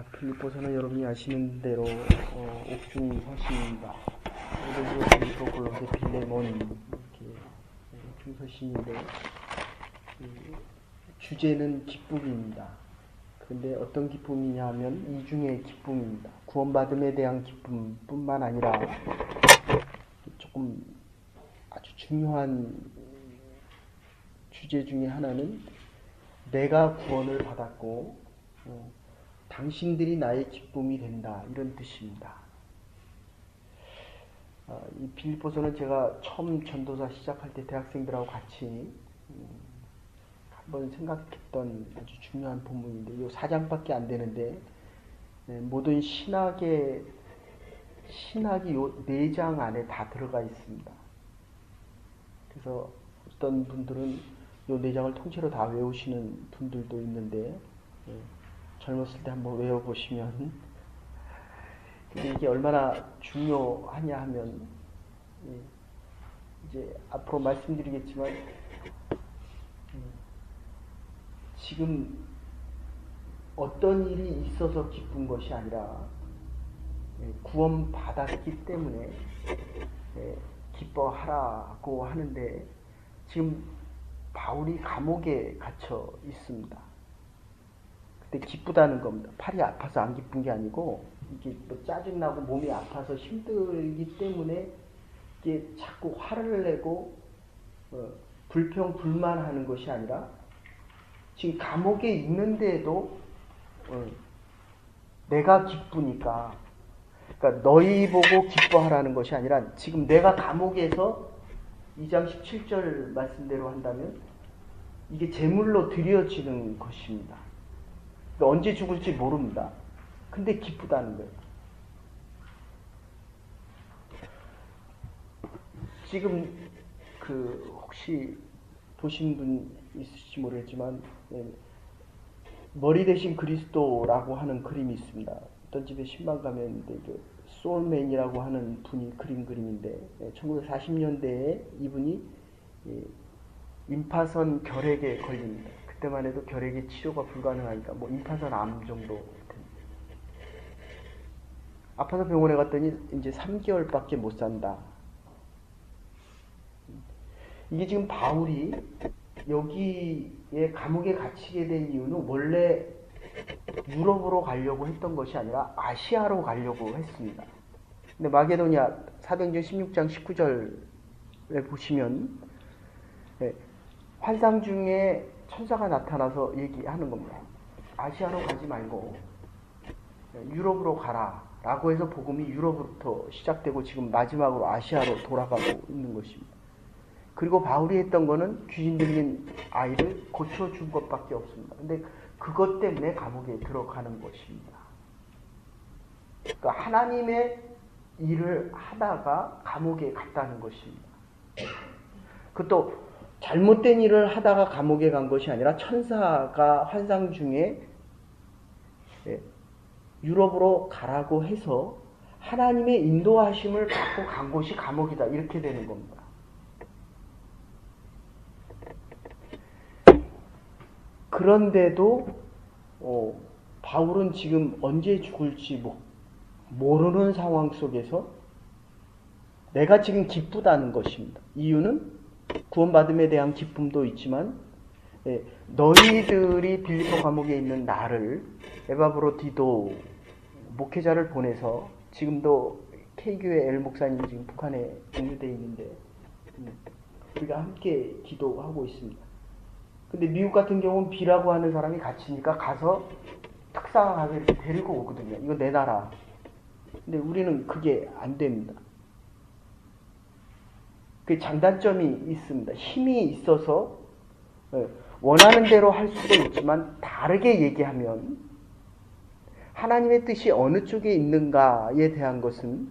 필리포서는 여러분이 아시는 대로 옥중 서신입니다. 오늘도 필리포 빌레몬 이렇게 옥중 서신인데 주제는 기쁨입니다. 그런데 어떤 기쁨이냐 하면 이중의 기쁨입니다. 구원받음에 대한 기쁨뿐만 아니라 조금 아주 중요한 주제 중에 하나는 내가 구원을 받았고 당신들이 나의 기쁨이 된다, 이런 뜻입니다. 이 빌립보서는 제가 처음 전도사 시작할 때 대학생들하고 같이 한번 생각했던 아주 중요한 본문인데, 이 4장밖에 안 되는데 모든 신학이 이 4장 안에 다 들어가 있습니다. 그래서 어떤 분들은 이 4장을 통째로 다 외우시는 분들도 있는데, 젊었을 때 한번 외워보시면, 근데 이게 얼마나 중요하냐 하면, 이제 앞으로 말씀드리겠지만, 지금 어떤 일이 있어서 기쁜 것이 아니라 구원 받았기 때문에 기뻐하라고 하는데, 지금 바울이 감옥에 gat혀 있습니다. 그때 기쁘다는 겁니다. 팔이 아파서 안 기쁜 게 아니고, 이게 뭐 짜증나고 몸이 아파서 힘들기 때문에 이게 자꾸 화를 내고 불평 불만하는 것이 아니라, 지금 감옥에 있는데도 내가 기쁘니까, 그러니까 너희 보고 기뻐하라는 것이 아니라, 지금 내가 감옥에서 2장 17절 말씀대로 한다면 이게 제물로 드려지는 것입니다. 그러니까 언제 죽을지 모릅니다. 근데 기쁘다는 거예요. 지금 혹시 보신 분 있을지 모르겠지만, 머리 대신 그리스도라고 하는 그림이 있습니다. 어떤 집에 신방 가면 소울맨이라고 하는 분이 그린 그림인데, 1940년대에 이분이 임파선 결핵에 걸립니다. 그때만 해도 결핵의 치료가 불가능하니까 임파선 암 정도 됩니다. 아파서 병원에 갔더니 이제 3개월밖에 못 산다. 이게 지금 바울이 여기에 감옥에 갇히게 된 이유는 원래 유럽으로 가려고 했던 것이 아니라 아시아로 가려고 했습니다. 근데 마게도냐 사도행전 16장 19절에 보시면 환상 중에 천사가 나타나서 얘기하는 겁니다. 아시아로 가지 말고 유럽으로 가라 라고 해서 복음이 유럽으로부터 시작되고 지금 마지막으로 아시아로 돌아가고 있는 것입니다. 그리고 바울이 했던 거는 귀신 들린 아이를 고쳐준 것밖에 없습니다. 근데 그것 때문에 감옥에 들어가는 것입니다. 그러니까 하나님의 일을 하다가 감옥에 갔다는 것입니다. 그것도 잘못된 일을 하다가 감옥에 간 것이 아니라 천사가 환상 중에 유럽으로 가라고 해서 하나님의 인도하심을 받고 간 곳이 감옥이다, 이렇게 되는 겁니다. 그런데도 바울은 지금 언제 죽을지 모르는 상황 속에서 내가 지금 기쁘다는 것입니다. 이유는 구원받음에 대한 기쁨도 있지만, 너희들이 빌립보 감옥에 있는 나를 에바브로디도 목회자를 보내서, 지금도 K교회 엘 목사님이 지금 북한에 공유되어 있는데 우리가 함께 기도하고 있습니다. 근데 미국 같은 경우는 B라고 하는 사람이 갇히니까 가서 특사하게 이렇게 데리고 오거든요. 이거 내놔라. 근데 우리는 그게 안 됩니다. 그 장단점이 있습니다. 힘이 있어서 원하는 대로 할 수도 있지만, 다르게 얘기하면 하나님의 뜻이 어느 쪽에 있는가에 대한 것은,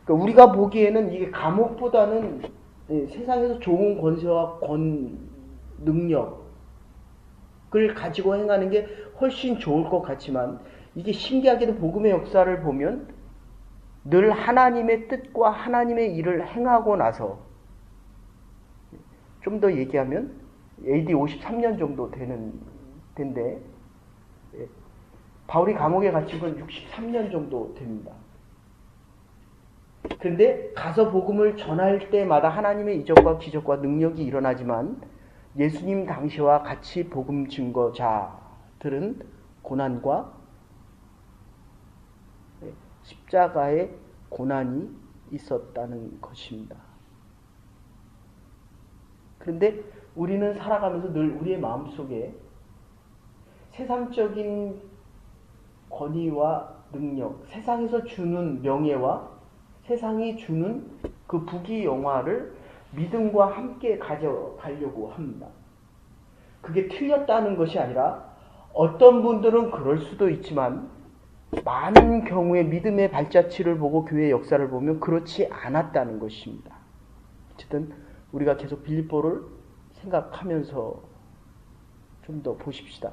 그러니까 우리가 보기에는 이게 감옥보다는 세상에서 좋은 권세와 능력을 가지고 행하는 게 훨씬 좋을 것 같지만, 이게 신기하게도 복음의 역사를 보면 늘 하나님의 뜻과 하나님의 일을 행하고 나서, 좀 더 얘기하면 AD 53년 정도 되는 텐데, 바울이 감옥에 갇힌 건 63년 정도 됩니다. 그런데 가서 복음을 전할 때마다 하나님의 이적과 기적과 능력이 일어나지만 예수님 당시와 같이 복음 증거자들은 고난과 십자가의 고난이 있었다는 것입니다. 그런데 우리는 살아가면서 늘 우리의 마음속에 세상적인 권위와 능력, 세상에서 주는 명예와 세상이 주는 그 부귀영화를 믿음과 함께 가져가려고 합니다. 그게 틀렸다는 것이 아니라 어떤 분들은 그럴 수도 있지만 많은 경우에 믿음의 발자취를 보고 교회의 역사를 보면 그렇지 않았다는 것입니다. 어쨌든 우리가 계속 빌립보를 생각하면서 좀 더 보십시다.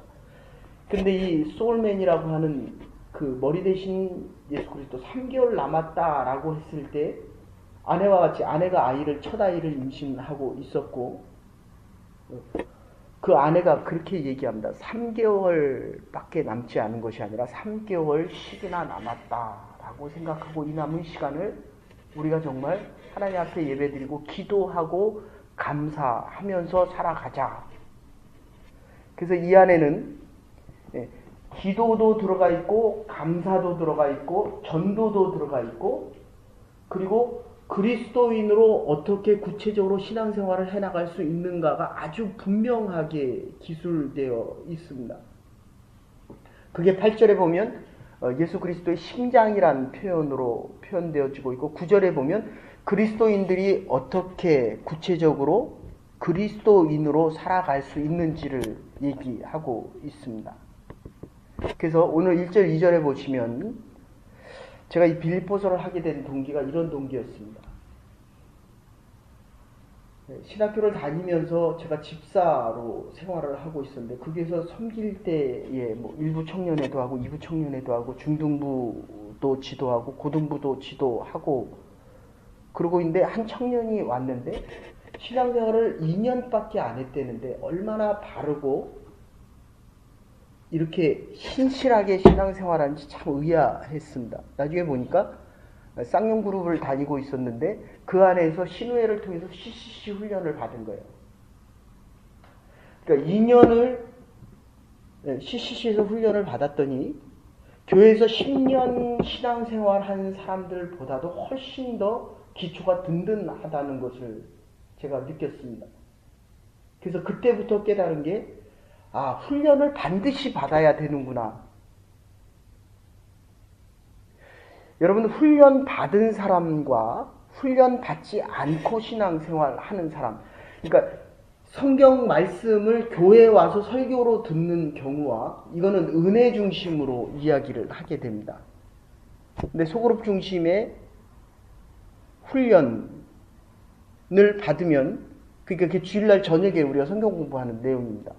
근데 이 소울맨이라고 하는 그 머리 대신 예수 그리스도 3개월 남았다라고 했을 때 아내와 같이 아내가 첫 아이를 임신하고 있었고 그 아내가 그렇게 얘기합니다. 3개월밖에 남지 않은 것이 아니라 3개월씩이나 남았다라고 생각하고 이 남은 시간을 우리가 정말 하나님 앞에 예배드리고 기도하고 감사하면서 살아가자. 그래서 이 안에는 기도도 들어가 있고 감사도 들어가 있고 전도도 들어가 있고 그리고 그리스도인으로 어떻게 구체적으로 신앙생활을 해나갈 수 있는가가 아주 분명하게 기술되어 있습니다. 그게 8절에 보면 예수 그리스도의 심장이란 표현으로 표현되어지고 있고 9절에 보면 그리스도인들이 어떻게 구체적으로 그리스도인으로 살아갈 수 있는지를 얘기하고 있습니다. 그래서 오늘 1절, 2절에 보시면 제가 이 빌립보서를 하게 된 동기가 이런 동기였습니다. 신학교를 다니면서 제가 집사로 생활을 하고 있었는데 거기에서 섬길 때에 뭐 일부 청년회도 하고 2부 청년회도 하고 중등부도 지도하고 고등부도 지도하고 그러고 있는데 한 청년이 왔는데 신앙생활을 2년밖에 안 했대는데 얼마나 바르고 이렇게 신실하게 신앙생활하는지 참 의아했습니다. 나중에 보니까 쌍용그룹을 다니고 있었는데 그 안에서 신우회를 통해서 CCC 훈련을 받은 거예요. 그러니까 2년을 CCC에서 훈련을 받았더니 교회에서 10년 신앙생활 한 사람들보다도 훨씬 더 기초가 든든하다는 것을 제가 느꼈습니다. 그래서 그때부터 깨달은 게 훈련을 반드시 받아야 되는구나. 여러분, 훈련 받은 사람과 훈련 받지 않고 신앙생활 하는 사람, 그러니까 성경 말씀을 교회에 와서 설교로 듣는 경우와 이거는 은혜 중심으로 이야기를 하게 됩니다. 근데 소그룹 중심의 훈련을 받으면 그러니까 주일날 저녁에 우리가 성경 공부하는 내용입니다.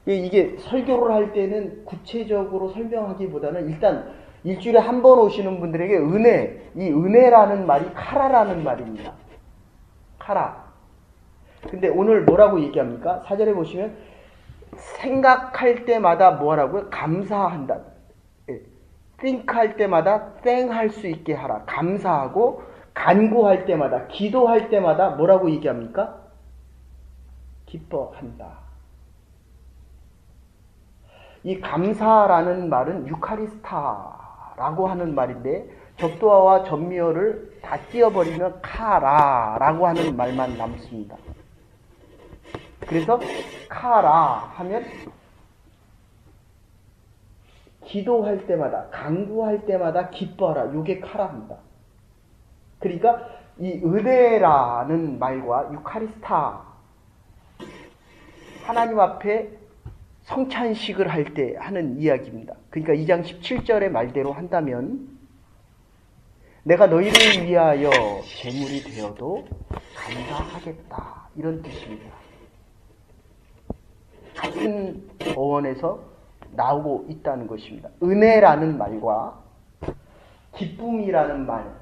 이게 설교를 할 때는 구체적으로 설명하기보다는 일단 일주일에 한 번 오시는 분들에게 이 은혜라는 말이 카라라는 말입니다. 카라. 근데 오늘 뭐라고 얘기합니까? 4절에 보시면 생각할 때마다 뭐 하라고요? 감사한다. think 할 때마다 땡 할 수 있게 하라. 감사하고 간구할 때마다 기도할 때마다 뭐라고 얘기합니까? 기뻐한다. 이 감사라는 말은 유카리스타라고 하는 말인데 접두어와 전미어를 다 띄어버리면 카라라고 하는 말만 남습니다. 그래서 카라 하면 기도할 때마다 간구할 때마다 기뻐하라. 이게 카라입니다. 그러니까 이 은혜라는 말과 유카리스타 하나님 앞에 성찬식을 할 때 하는 이야기입니다. 그러니까 2장 17절의 말대로 한다면 내가 너희를 위하여 제물이 되어도 감사하겠다. 이런 뜻입니다. 같은 어원에서 나오고 있다는 것입니다. 은혜라는 말과 기쁨이라는 말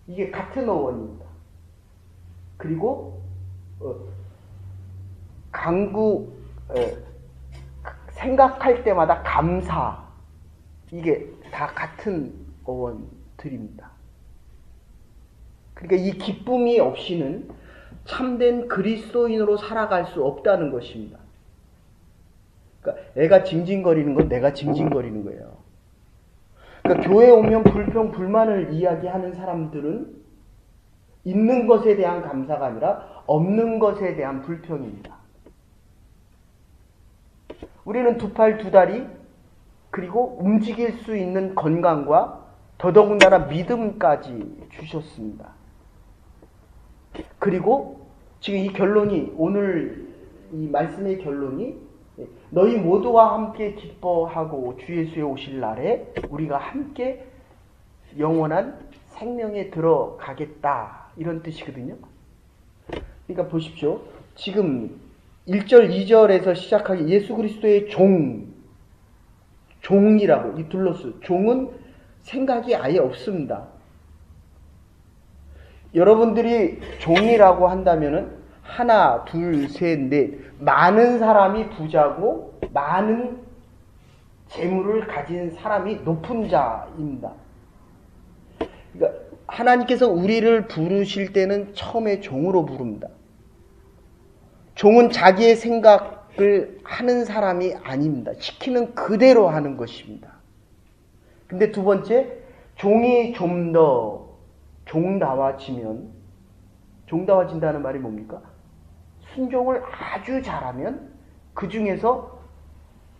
이게 같은 어원입니다. 그리고 생각할 때마다 감사, 이게 다 같은 어원들입니다. 그러니까 이 기쁨이 없이는 참된 그리스도인으로 살아갈 수 없다는 것입니다. 그러니까 애가 징징거리는 건 내가 징징거리는 거예요. 그러니까 교회에 오면 불평, 불만을 이야기하는 사람들은 있는 것에 대한 감사가 아니라 없는 것에 대한 불평입니다. 우리는 두 팔 두 다리 그리고 움직일 수 있는 건강과 더더군다나 믿음까지 주셨습니다. 그리고 지금 이 결론이, 오늘 이 말씀의 결론이 너희 모두와 함께 기뻐하고 주 예수의 오실 날에 우리가 함께 영원한 생명에 들어가겠다, 이런 뜻이거든요. 그러니까 보십시오. 지금 1절 2절에서 시작하기 예수 그리스도의 종이라고, 이 둘로스, 종은 생각이 아예 없습니다. 여러분들이 종이라고 한다면은 하나, 둘, 셋, 넷, 많은 사람이 부자고 많은 재물을 가진 사람이 높은 자입니다. 그러니까 하나님께서 우리를 부르실 때는 처음에 종으로 부릅니다. 종은 자기의 생각을 하는 사람이 아닙니다. 시키는 그대로 하는 것입니다. 근데 두 번째, 종이 좀 더 종다워진다는 말이 뭡니까? 순종을 아주 잘하면 그 중에서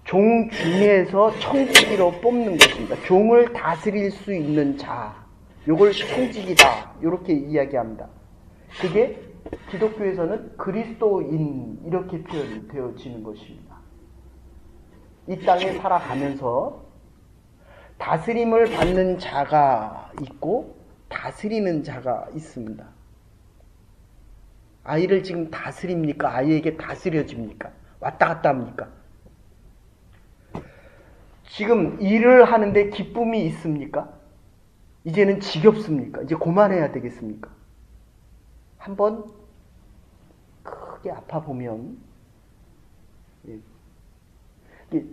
종 중에서 청지기로 뽑는 것입니다. 종을 다스릴 수 있는 자, 요걸 청지기다, 이렇게 이야기합니다. 그게 기독교에서는 그리스도인, 이렇게 표현되어지는 것입니다. 이 땅에 살아가면서 다스림을 받는 자가 있고 다스리는 자가 있습니다. 아이를 지금 다스립니까? 아이에게 다스려집니까? 왔다 갔다 합니까? 지금 일을 하는데 기쁨이 있습니까? 이제는 지겹습니까? 이제 그만해야 되겠습니까? 한번 크게 아파보면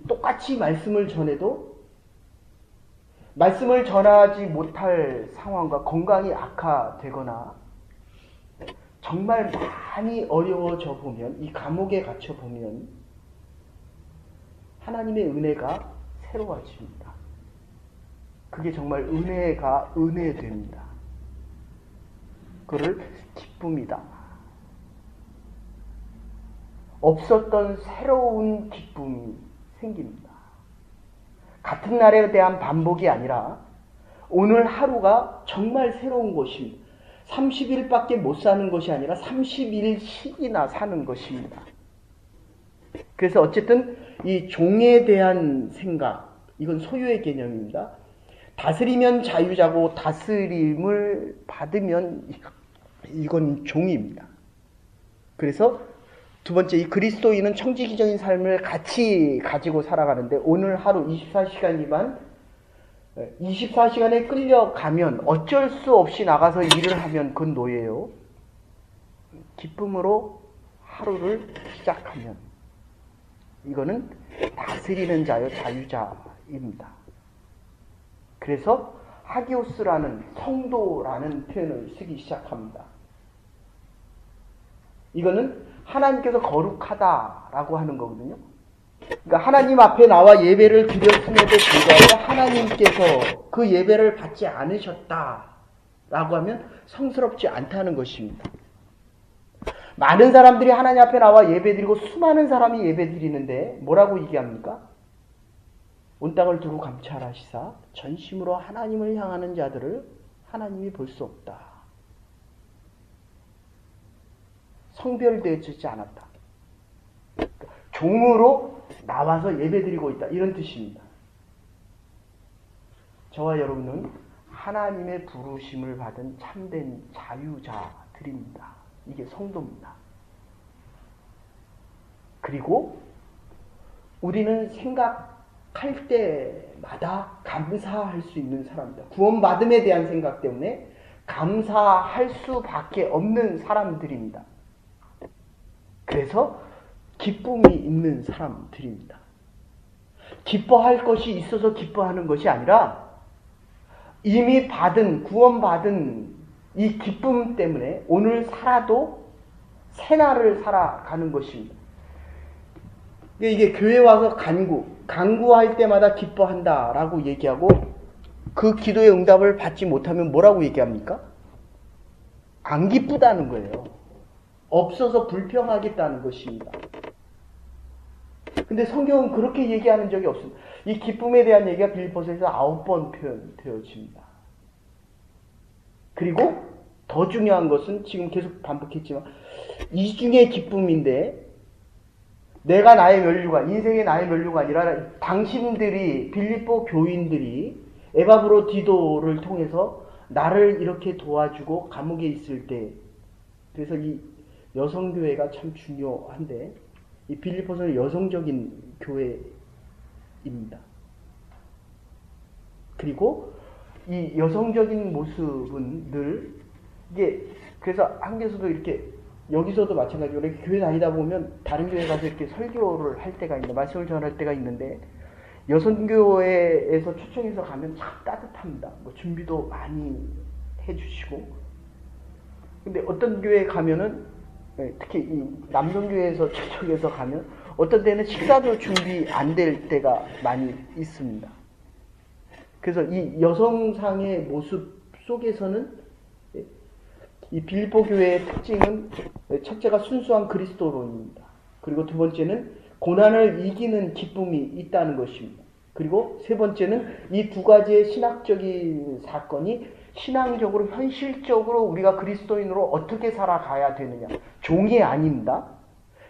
똑같이 말씀을 전해도 말씀을 전하지 못할 상황과 건강이 악화되거나 정말 많이 어려워져 보면, 이 감옥에 갇혀 보면 하나님의 은혜가 새로워집니다. 그게 정말 은혜됩니다. 그를 기쁨이다. 없었던 새로운 기쁨이 생깁니다. 같은 날에 대한 반복이 아니라 오늘 하루가 정말 새로운 것입니다. 30일밖에 못 사는 것이 아니라 30일씩이나 사는 것입니다. 그래서 어쨌든 이 종에 대한 생각, 이건 소유의 개념입니다. 다스리면 자유자고 다스림을 받으면 이건 종입니다. 그래서 두 번째, 이 그리스도인은 청지기적인 삶을 같이 가지고 살아가는데 오늘 하루 24시간이면 24시간에 끌려가면 어쩔 수 없이 나가서 일을 하면 그건 노예요. 기쁨으로 하루를 시작하면 이거는 다스리는 자요, 자유자입니다. 그래서 하기오스라는, 성도라는 표현을 쓰기 시작합니다. 이거는 하나님께서 거룩하다라고 하는 거거든요. 그러니까 하나님 앞에 나와 예배를 드렸음에도 불구하고 하나님께서 그 예배를 받지 않으셨다라고 하면 성스럽지 않다는 것입니다. 많은 사람들이 하나님 앞에 나와 예배드리고 수많은 사람이 예배드리는데 뭐라고 얘기합니까? 온 땅을 두루 감찰하시사 전심으로 하나님을 향하는 자들을 하나님이 볼 수 없다. 성별되어지지 않았다. 종으로 나와서 예배드리고 있다, 이런 뜻입니다. 저와 여러분은 하나님의 부르심을 받은 참된 자유자들입니다. 이게 성도입니다. 그리고 우리는 생각할 때마다 감사할 수 있는 사람입니다. 구원받음에 대한 생각 때문에 감사할 수밖에 없는 사람들입니다. 그래서 기쁨이 있는 사람들입니다. 기뻐할 것이 있어서 기뻐하는 것이 아니라 이미 구원받은 이 기쁨 때문에 오늘 살아도 새날을 살아가는 것입니다. 이게 교회 와서 간구할 때마다 기뻐한다라고 얘기하고 그 기도의 응답을 받지 못하면 뭐라고 얘기합니까? 안 기쁘다는 거예요. 없어서 불평하겠다는 것입니다. 근데 성경은 그렇게 얘기하는 적이 없습니다. 이 기쁨에 대한 얘기가 빌립보서에서 9번 표현되어집니다. 그리고 더 중요한 것은 지금 계속 반복했지만 이중의 기쁨인데 내가 나의 면류관, 인생의 나의 면류가 아니라 당신들이 빌립보 교인들이 에바브로디도를 통해서 나를 이렇게 도와주고 감옥에 있을 때 그래서 이 여성교회가 참 중요한데 이 빌립보서는 여성적인 교회입니다. 그리고 이 여성적인 모습은 늘 이게 그래서 한국에서도 이렇게 여기서도 마찬가지로 이렇게 교회 다니다 보면 다른 교회 가서 이렇게 설교를 할 때가 있는데 말씀을 전할 때가 있는데 여성교회에서 초청해서 가면 참 따뜻합니다. 뭐 준비도 많이 해주시고 근데 어떤 교회에 가면은 특히 이 남성교회에서 초청해서 가면 어떤 때는 식사도 준비 안 될 때가 많이 있습니다. 그래서 이 여성상의 모습 속에서는 이 빌립보 교회의 특징은 첫째가 순수한 그리스도론입니다. 그리고 두 번째는 고난을 이기는 기쁨이 있다는 것입니다. 그리고 세 번째는 이 두 가지의 신학적인 사건이 신앙적으로 현실적으로 우리가 그리스도인으로 어떻게 살아가야 되느냐. 종이 아닙니다.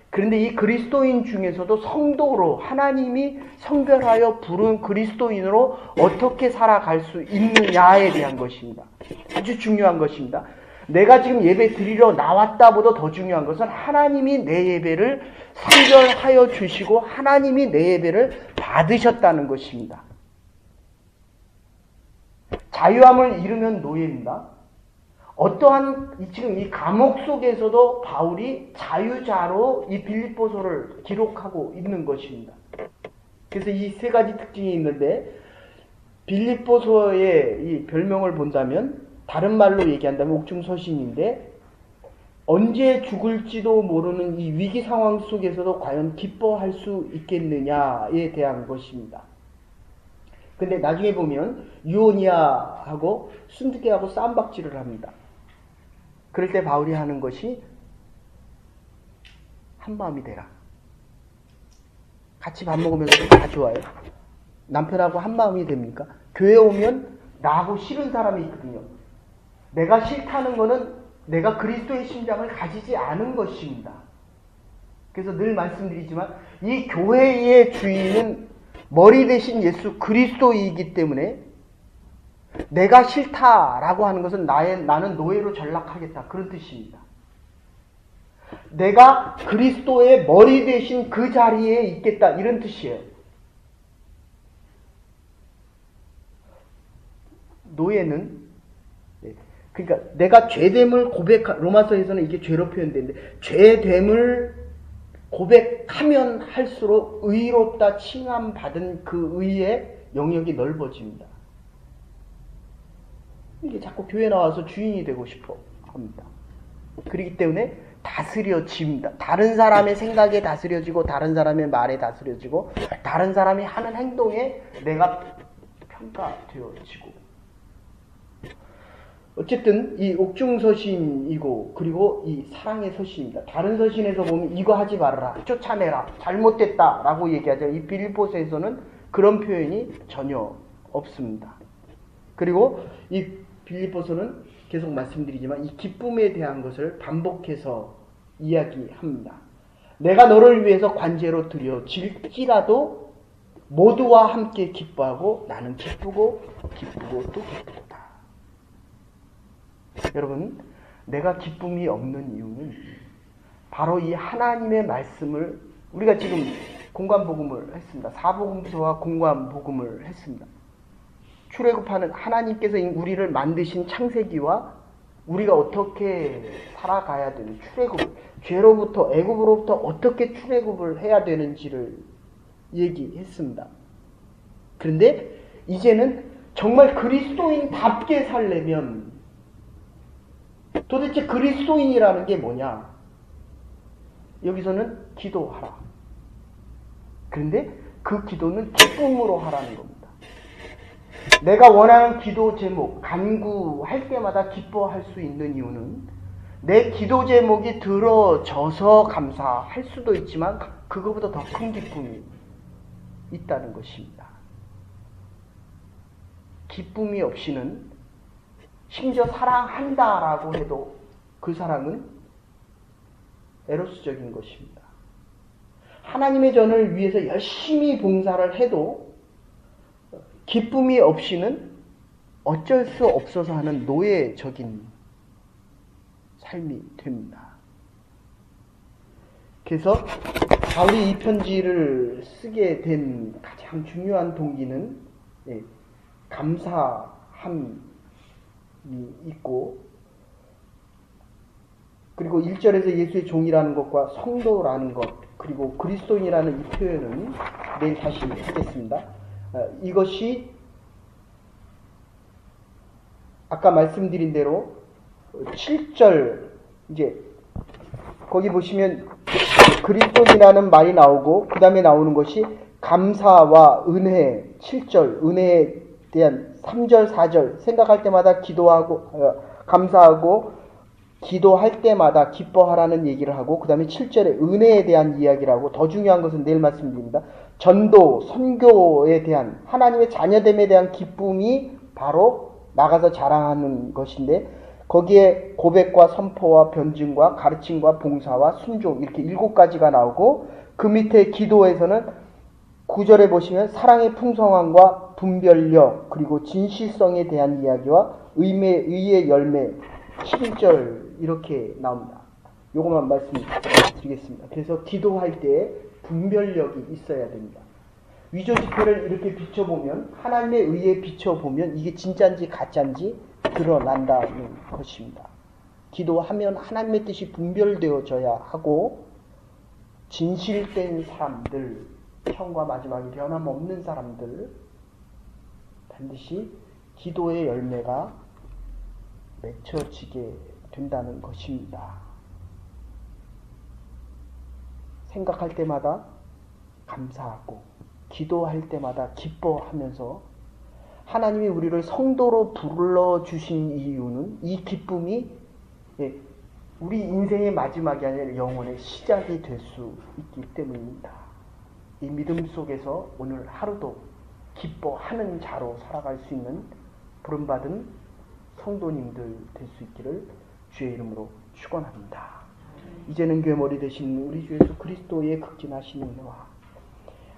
그런데 이 그리스도인 중에서도 성도로 하나님이 성별하여 부른 그리스도인으로 어떻게 살아갈 수 있느냐에 대한 것입니다. 아주 중요한 것입니다. 내가 지금 예배 드리러 나왔다보다 더 중요한 것은 하나님이 내 예배를 선별하여 주시고 하나님이 내 예배를 받으셨다는 것입니다. 자유함을 잃으면 노예입니다. 어떠한 지금 이 감옥 속에서도 바울이 자유자로 이 빌립보서를 기록하고 있는 것입니다. 그래서 이 세 가지 특징이 있는데 빌립보서의 이 별명을 본다면 다른 말로 얘기한다면 옥중서신인데 언제 죽을지도 모르는 이 위기 상황 속에서도 과연 기뻐할 수 있겠느냐에 대한 것입니다. 근데 나중에 보면 유오니아하고 순두개하고 싸움박질을 합니다. 그럴 때 바울이 하는 것이 한마음이 되라. 같이 밥 먹으면서 다 좋아요. 남편하고 한마음이 됩니까? 교회 오면 나하고 싫은 사람이 있거든요. 내가 싫다는 것은 내가 그리스도의 심장을 가지지 않은 것입니다. 그래서 늘 말씀드리지만 이 교회의 주인은 머리 대신 예수 그리스도이기 때문에 내가 싫다라고 하는 것은 나는 노예로 전락하겠다 그런 뜻입니다. 내가 그리스도의 머리 대신 그 자리에 있겠다 이런 뜻이에요. 노예는 그러니까 내가 죄됨을 로마서에서는 이게 죄로 표현되는데 죄됨을 고백하면 할수록 의롭다 칭함받은 그 의의 영역이 넓어집니다. 이게 자꾸 교회 나와서 주인이 되고 싶어 합니다. 그렇기 때문에 다스려집니다. 다른 사람의 생각에 다스려지고 다른 사람의 말에 다스려지고 다른 사람이 하는 행동에 내가 평가되어지고 어쨌든 이 옥중서신이고 그리고 이 사랑의 서신입니다. 다른 서신에서 보면 이거 하지 말아라, 쫓아내라, 잘못됐다 라고 얘기하죠. 이 빌립보서에서는 그런 표현이 전혀 없습니다. 그리고 이 빌립보서는 계속 말씀드리지만 이 기쁨에 대한 것을 반복해서 이야기합니다. 내가 너를 위해서 관제로 드려질지라도 모두와 함께 기뻐하고 나는 기쁘고 또 기쁘다. 여러분, 내가 기쁨이 없는 이유는 바로 이 하나님의 말씀을 우리가 지금 공관복음을 했습니다. 사복음서와 공관복음을 했습니다. 출애굽하는 하나님께서 우리를 만드신 창세기와 우리가 어떻게 살아가야 되는 출애굽, 죄로부터 애굽으로부터 어떻게 출애굽을 해야 되는지를 얘기했습니다. 그런데 이제는 정말 그리스도인답게 살려면 도대체 그리스도인이라는 게 뭐냐? 여기서는 기도하라. 그런데 그 기도는 기쁨으로 하라는 겁니다. 내가 원하는 기도 제목, 간구할 때마다 기뻐할 수 있는 이유는 내 기도 제목이 들어져서 감사할 수도 있지만 그거보다 더 큰 기쁨이 있다는 것입니다. 기쁨이 없이는 심지어 사랑한다라고 해도 그 사랑은 에로스적인 것입니다. 하나님의 전을 위해서 열심히 봉사를 해도 기쁨이 없이는 어쩔 수 없어서 하는 노예적인 삶이 됩니다. 그래서 바울이 이 편지를 쓰게 된 가장 중요한 동기는 감사함이 있고, 그리고 1절에서 예수의 종이라는 것과 성도라는 것, 그리고 그리스도인이라는 이 표현은 내일 다시 하겠습니다. 이것이 아까 말씀드린 대로 7절, 이제 거기 보시면 그리스도인이라는 말이 나오고 그 다음에 나오는 것이 감사와 은혜, 7절 은혜에 대한 3절 4절 생각할 때마다 기도하고 감사하고 기도할 때마다 기뻐하라는 얘기를 하고, 그 다음에 7절에 은혜에 대한 이야기를 하고, 더 중요한 것은 내일 말씀드립니다. 전도, 선교에 대한 하나님의 자녀됨에 대한 기쁨이 바로 나가서 자랑하는 것인데, 거기에 고백과 선포와 변증과 가르침과 봉사와 순종, 이렇게 7가지가 나오고, 그 밑에 기도에서는 9절에 보시면 사랑의 풍성함과 분별력, 그리고 진실성에 대한 이야기와 의의 열매, 11절 이렇게 나옵니다. 요것만 말씀드리겠습니다. 그래서 기도할 때 분별력이 있어야 됩니다. 위조 지폐를 이렇게 비춰보면, 하나님의 의에 비춰보면 이게 진짜인지 가짜인지 드러난다는 것입니다. 기도하면 하나님의 뜻이 분별되어져야 하고, 진실된 사람들, 처음과 마지막이 변함없는 사람들, 반드시 기도의 열매가 맺혀지게 된다는 것입니다. 생각할 때마다 감사하고 기도할 때마다 기뻐하면서 하나님이 우리를 성도로 불러주신 이유는, 이 기쁨이 우리 인생의 마지막이 아니라 영혼의 시작이 될 수 있기 때문입니다. 이 믿음 속에서 오늘 하루도 기뻐하는 자로 살아갈 수 있는 부름받은 성도님들 될 수 있기를 주의 이름으로 축원합니다. 이제는 괴머리 되신 우리 주 예수 그리스도의 극진하신 은혜와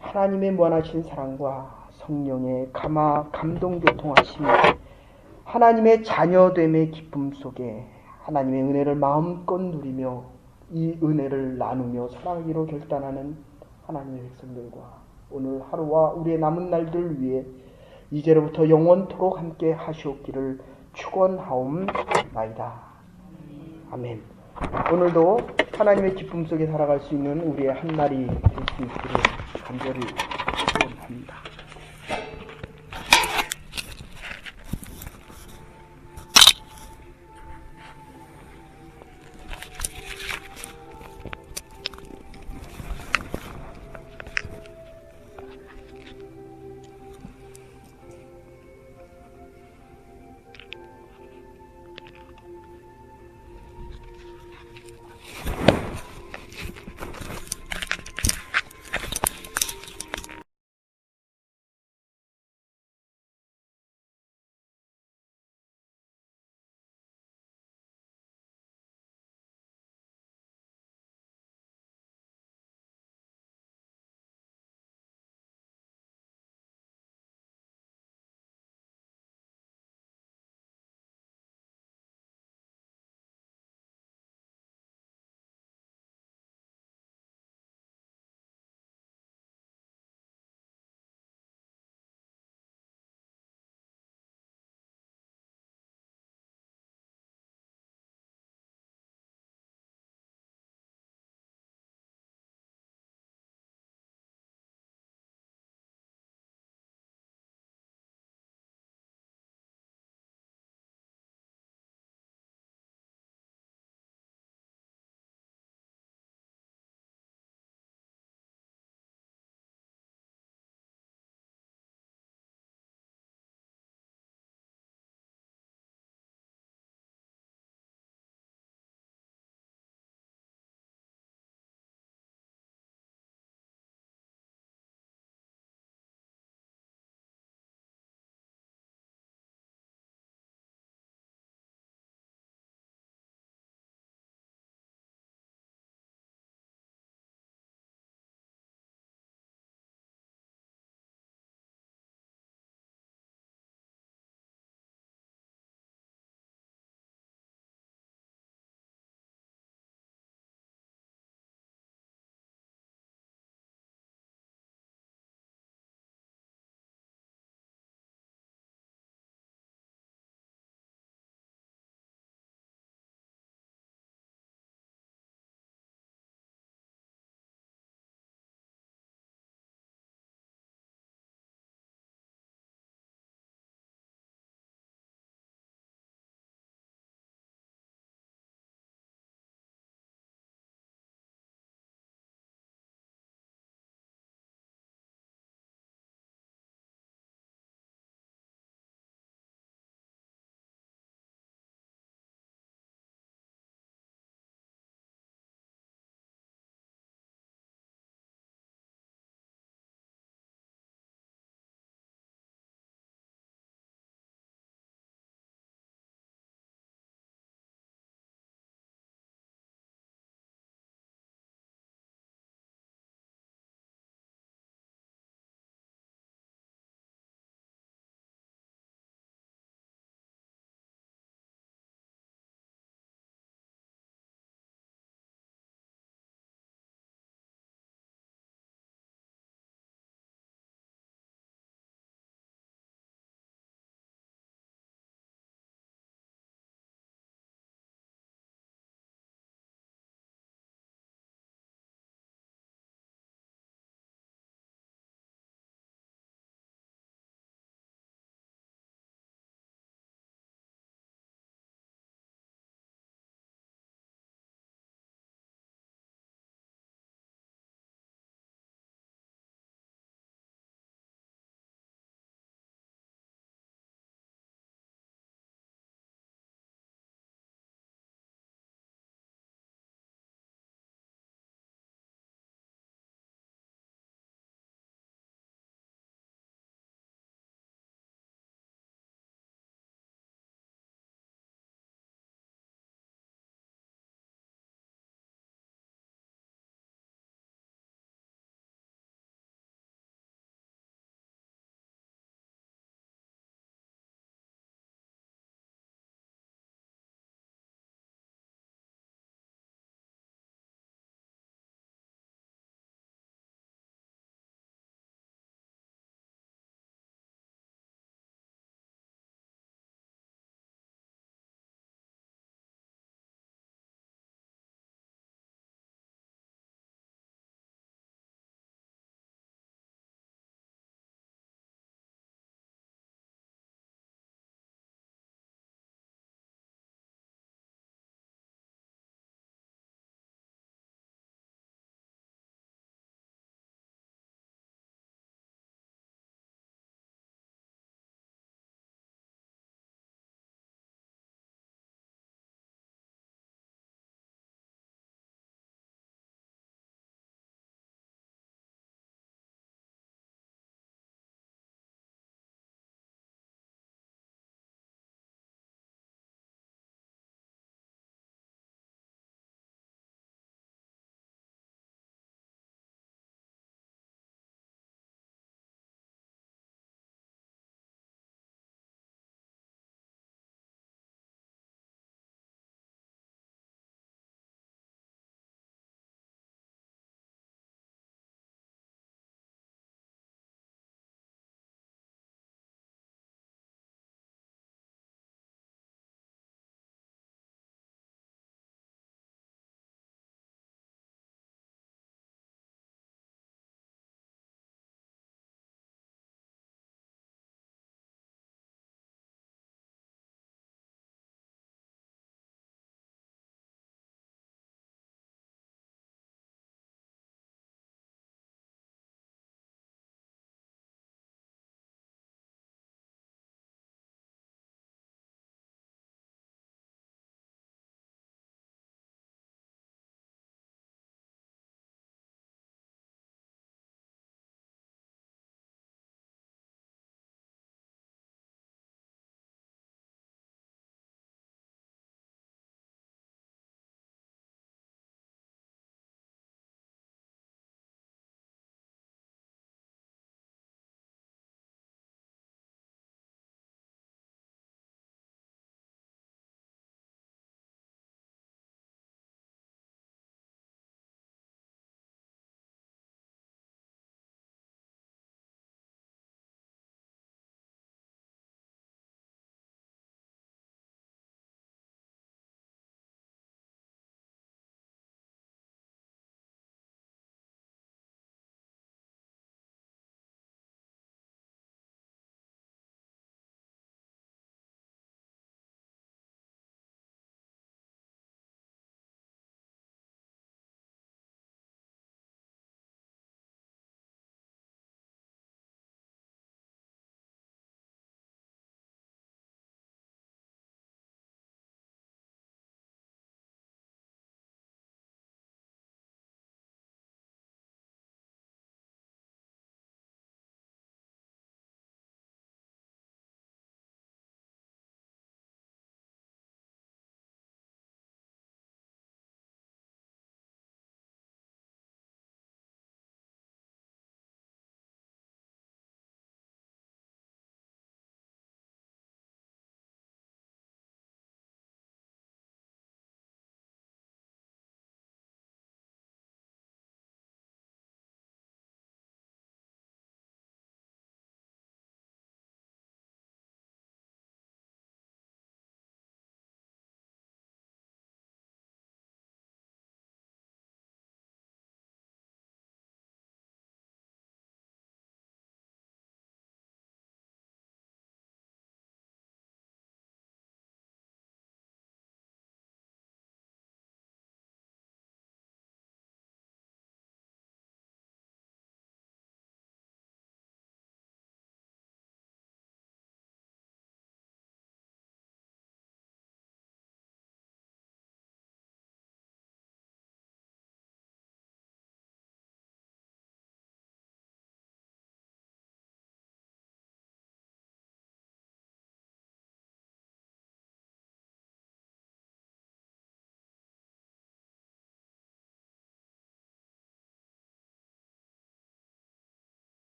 하나님의 무한하신 사랑과 성령의 감동교통하심이 하나님의 자녀됨의 기쁨 속에 하나님의 은혜를 마음껏 누리며 이 은혜를 나누며 살아가기로 결단하는 하나님의 백성들과 오늘 하루와 우리의 남은 날들을 위해 이제로부터 영원토록 함께 하시옵기를 축원하옵나이다. 아멘. 오늘도 하나님의 기쁨 속에 살아갈 수 있는 우리의 한 날이 될 수 있기를 간절히 축원합니다.